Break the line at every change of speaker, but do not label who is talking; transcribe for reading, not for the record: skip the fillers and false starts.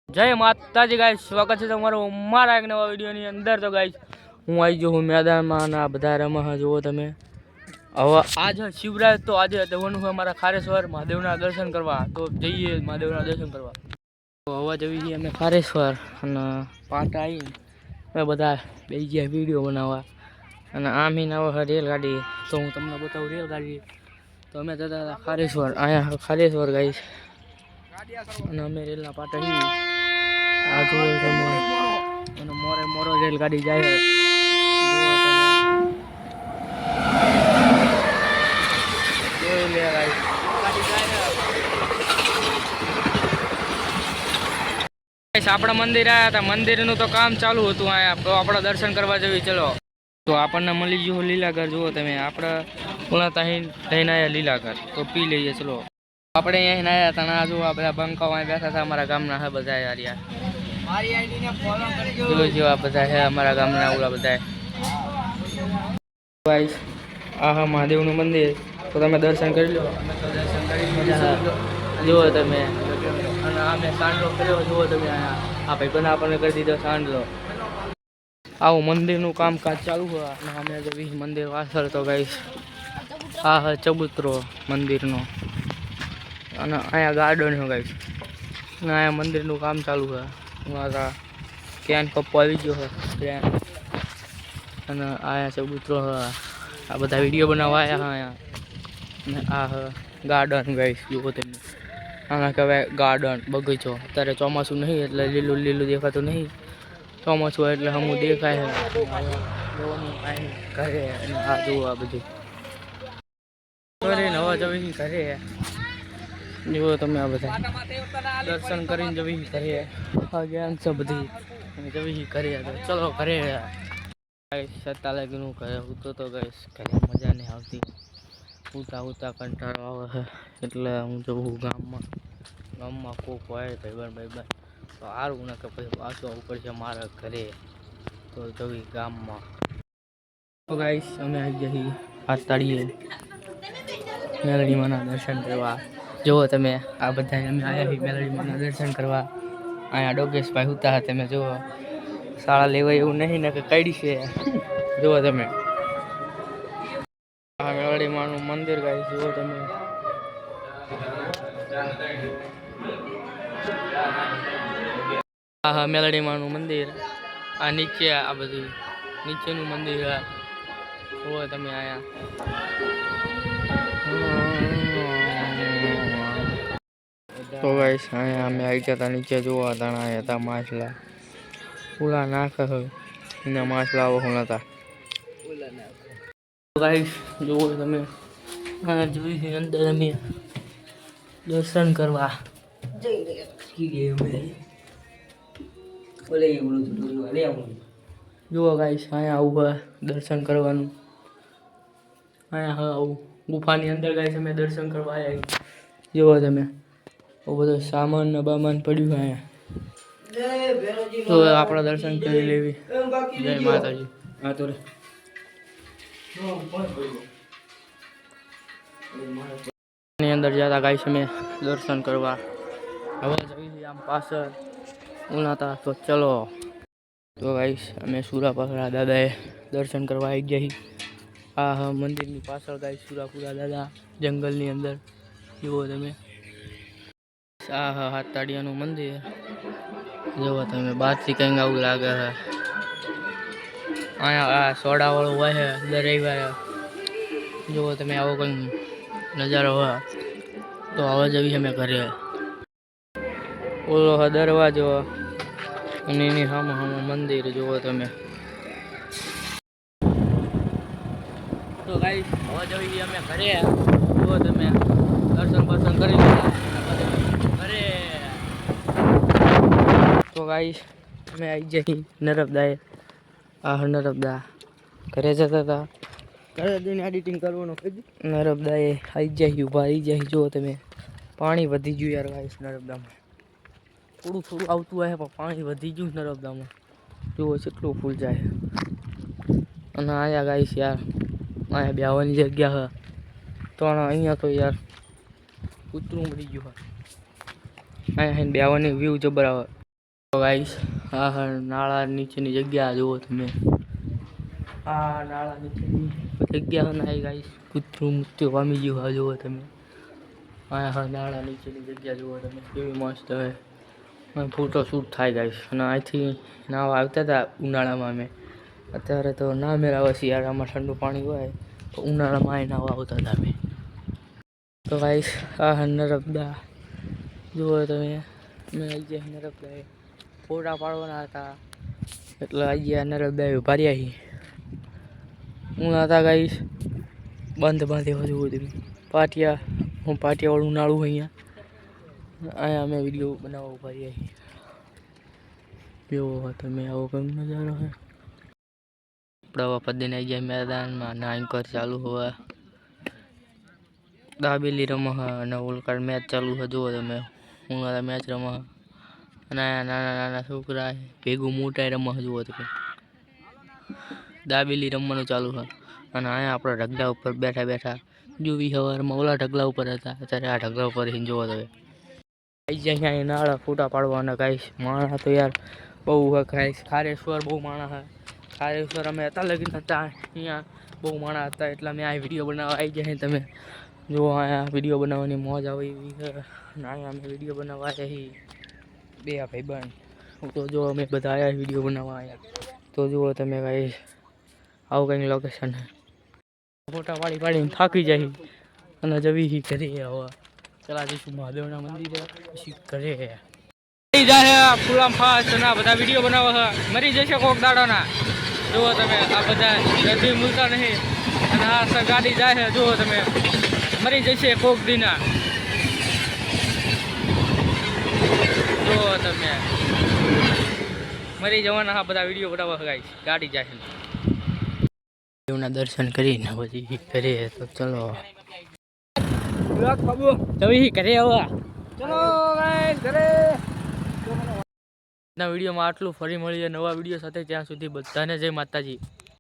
જય માતાજી ગાઈસ, સ્વાગત છે તમારું અમારા એક નવા વિડીયોની અંદર। તો ગાઈસ હું આવી ગયો હું મેદાનમાં અને આ બધા રમવા જુઓ તમે। હવે આજ શિવરાજ તો આજે જવાનું છે અમારા ખારેશ્વર મહાદેવના દર્શન કરવા। તો જઈએ મહાદેવના દર્શન કરવા। તો હવે જઈએ છીએ અમે ખારેશ્વર અને પાટા આવીને અમે બધા બેસી ગયા વિડીયો બનાવવા। અને આમીને આવે રેલગાડી, તો હું તમને બતાવું રેલગાડી। તો અમે જતા હતા ખારેશ્વર, અહીંયા ખારેશ્વર ગાઈસ અને અમે રેલના પાટા છીએ। આ જુઓ તમે અને મોરે મોરો રેલગાડી જાય જુઓ તમે જોઈ લે ગાઈસ આપણા મંદિર આવ્યા હતા। મંદિરનું તો કામ ચાલુ હતું અહીંયા, તો આપણે દર્શન કરવા જઈએ ચલો। તો આપણને મળી ગયું લીલાગર, જુઓ તમે આપણે ઓલા લઈને આવ્યા લીલાગર, તો પી લઈએ ચલો। આપણે અહીંયા આવ્યા હતા ના જુઓ બધા બંકાઓ બેઠા હતા અમારા ગામના હે બધા યાર જોજો આ બધા હે અમારા ગામના ઓલા બધા। ગાઈસ આ હા મહાદેવનું મંદિર, તો તમે દર્શન કરી લો। અમે તો દર્શન કરી જુઓ તમે અને અમે સાંડલો કર્યો જુઓ તમે। આ ભાઈ બના આપણને કરી દીધો સાંડલો। આવું મંદિરનું કામકાજ ચાલુ હોય અને અમે જો મંદિર પાછળ તો ગાઈસ આ હા ચબૂતરો મંદિરનો અને અહીંયા ગાર્ડન છે ગાઈસ અને અહીંયા મંદિરનું કામ ચાલુ છે। મારા ક્યાં કપ્પો આવી ગયો છે ત્યાં અને અહીંયા ચબૂતરો છે। આ બધા વિડીયો બનાવવા આવ્યા અહીંયા અને આ ગાર્ડન ગાઈસ જુઓ તમે। આના કહેવાય ગાર્ડન બગીચો। અત્યારે ચોમાસું નહીં એટલે લીલું લીલું દેખાતું નહીં, ચોમાસું હોય એટલે હમું દેખાય છે ઘરે। અને આ જુઓ આ બધું નવા જવી ઘરે જુઓ તમે। આ બધા દર્શન કરીને જવી ઘરે, આ જ્ઞાન છે બધી જવી ઘરે। ચલો ઘરે। સત્તા લાગીનું ઘરે ઉતો તો ગઈશ, ઘરે મજા નહીં આવતી, ઉતા ઉતા કંટાળો આવે છે એટલે હું જવું ગામમાં। ગામમાં કોક હોય ભાઈબંધ તો સારું ને કે પછી પાછું આવવું પડશે મારા ઘરે, તો જવી ગામમાં। તો ગાઈશ અમે આવી જઈએ આ તાળીએ મેલડીમાના દર્શન કરવા। જુઓ તમે આ બધા અમે આવ્યા છીએ મેલડીમાના દર્શન કરવા। અહીંયા ડોગેશભાઈ ઉતા હતા તમે જુઓ, શાળા લેવાય એવું નહીં ને કે કાઢી છે જુઓ તમે। આ મેલડીમાનું મંદિર ગાઈશ જુઓ તમે। હા મેલડીમાનું મંદિર, આ નીચે આ બધું નીચેનું મંદિર જુઓ તમે આયા। તો ગાઈસ અહીંયા અમે આવી ગયા હતા નીચે જોવા હતા, અહીંયા હતા માછલા ઉલા નાખે એના માછલા આવો હતા ગાઈસ જુઓ તમે। આ જોઈ અંદર અમે દર્શન કરવા જુઓ ગાઈસ અહીંયા આવું દર્શન કરવાનું। અહીંયા હા આવું ગુફાની અંદર ગાઈસ અમે દર્શન કરવા આવ્યા જુઓ તમે। બધો સામાન ને બામાન પડ્યું અહીંયા, તો આપણા દર્શન કરી લેવી। જય માતાજી। હા તો ની અંદર જતા ગાઈસ અમે દર્શન કરવા। હવે જઈએ આમ પાછળ ઉનાતા, તો ચલો। તો ગાઈસ અમે સુરાપુરા દાદાએ દર્શન કરવા આવી ગયા છીએ। આ હા મંદિરની પાછળ ગાઈસ સુરાપુરા દાદા જંગલની અંદર જુઓ તમે। આ હા હાથતાળિયાનું મંદિર જુઓ તમે, બહારથી કંઈક આવું લાગે છે। અહીંયા આ સોડાવાળું હોય છે દરેક જુઓ તમે, આવો કંઈક નજારો હોય। તો હવે જઈએ અમે ઘરે। ઓલો દરવાજો અને એની સામે સામે મંદિર જુઓ તમે। તો ગાઈસ હવે જઈએ અમે ઘરે જુઓ તમે, દર્શન બર્શન કરી ઘરે। તો ગાઈસ અમે આવી જઈએ નર્મદાએ। આ નર્મદા ઘરે જતા હતા, ઘરે જઈને એડિટિંગ કરવાનું નર્મદાએ આવી જાય ઊભા આવી જાય જુઓ તમે। પાણી વધી ગયું યાર ગાઈસ નર્મદામાં, થોડું થોડું આવતું હોય પણ પાણી વધી ગયું નર્મદામાં જુઓ કેટલું ફૂલ જાય। અને અહીંયા ગાઈસ યાર અહીંયા બેહવાની જગ્યા છે તો અહીંયા તો યાર કૂતરું મરી ગયું હોય। અહીંયા બેહવાની વ્યૂ જબર આવે। ગાઈસ આ નાળા નીચેની જગ્યા જુઓ તમે. આ નાળા નીચેની જગ્યા ના ગાઈસ કૂતરું મૃત્યુ પામી ગયું. હા જુઓ તમે. હા નાળા નીચેની જગ્યા જુઓ તમે કેવી મસ્ત હવે ફોટો શૂટ થાય ગાઈસ. અને અહીંથી નાવા આવતા હતા ઉનાળામાં અમે. અત્યારે તો ના મેળાવે શિયાળામાં ઠંડુ પાણી હોય તો ઉનાળામાં અહીં નાવા આવતા હતા અમે. તો ગાઈસ આ નર્મદા જુઓ તમે. મેં આવી ગયા નર્મદા ફોટા પાડવાના હતા એટલે આવી ગયા નર્મદા ઉભા રહ્યા છીએ. ઉના હતા ગાઈસ બંધ બાંધ્યા જુઓ તમે. પાટિયાવાળું નાળું અહીંયા અમે વિડીયો બનાવવા ઉભા રહ્યા છીએ. જુઓ તમે આવો કંઈક નજારો છે. આપણા પદ્દીને આવી ગયા મેદાનમાં ના એન્કર ચાલુ હોય. દાબેલી રમો અને ઓલકાર મેચ ચાલુ છે જુઓ તમે. ઉનાળા મેચ રમો અને નાના નાના છોકરા ભેગું મોટા રમો જુઓ તમે. દાબેલી રમવાનું ચાલુ છે અને અહીંયા આપણા ઢગલા ઉપર બેઠા બેઠા જોવી સવારમાં ઓલા ઢગલા ઉપર હતા અત્યારે આ ઢગલા ઉપર જુઓ તમે. આવી જાય અહીંયા નાળા ફોટા પાડવાના ગાઈસ. માણસ તો યાર બહુ હોય ગાઈસ. ખારેશ્વર બહુ માણસ હોય. ખારેશ્વર અમે હતા લગી હતા અહીંયા બહુ માણસ હતા એટલે અમે આ વિડીયો બનાવવા આવી જાય. તમે જો અહીંયા વિડીયો બનાવવાની મોજ આવે એવી છે. અહીંયા અમે વિડીયો બનાવવા આવ્યા છીએ બે ભાઈબંધ. તો જો અમે બધા આવ્યા વિડીયો બનાવવા આવ્યા. તો જુઓ તમે ગાઈસ આવું કંઈક લોકેશન છે. ફોટા પાડીને થાકી જાય અને જવી ઘરે હવે ચલા જઈશું મહાદેવના મંદિરે પછી ઘરે જાય ફૂલામ ફાસ્ટ ના બધા વિડીયો બનાવવા મરી જશે કોક દાડોના. જુઓ તમે આ બધા ગરદી મૂલતા નહીં અને આ ગાડી જાય જુઓ તમે મરી જશે કોક દીના. જુઓ તમે મરી જવાના બધા વિડીયો બનાવવા ગાઈસ. ગાડી જાય દેવના દર્શન કરીને પછી ઘરે. તો ચલો જવી ઘરે આવા. ચલો ગાઈસ ઘરે. ના વિડીયોમાં આટલું. ફરી મળીએ નવા વિડીયો સાથે. ત્યાં સુધી બધાને જય માતાજી.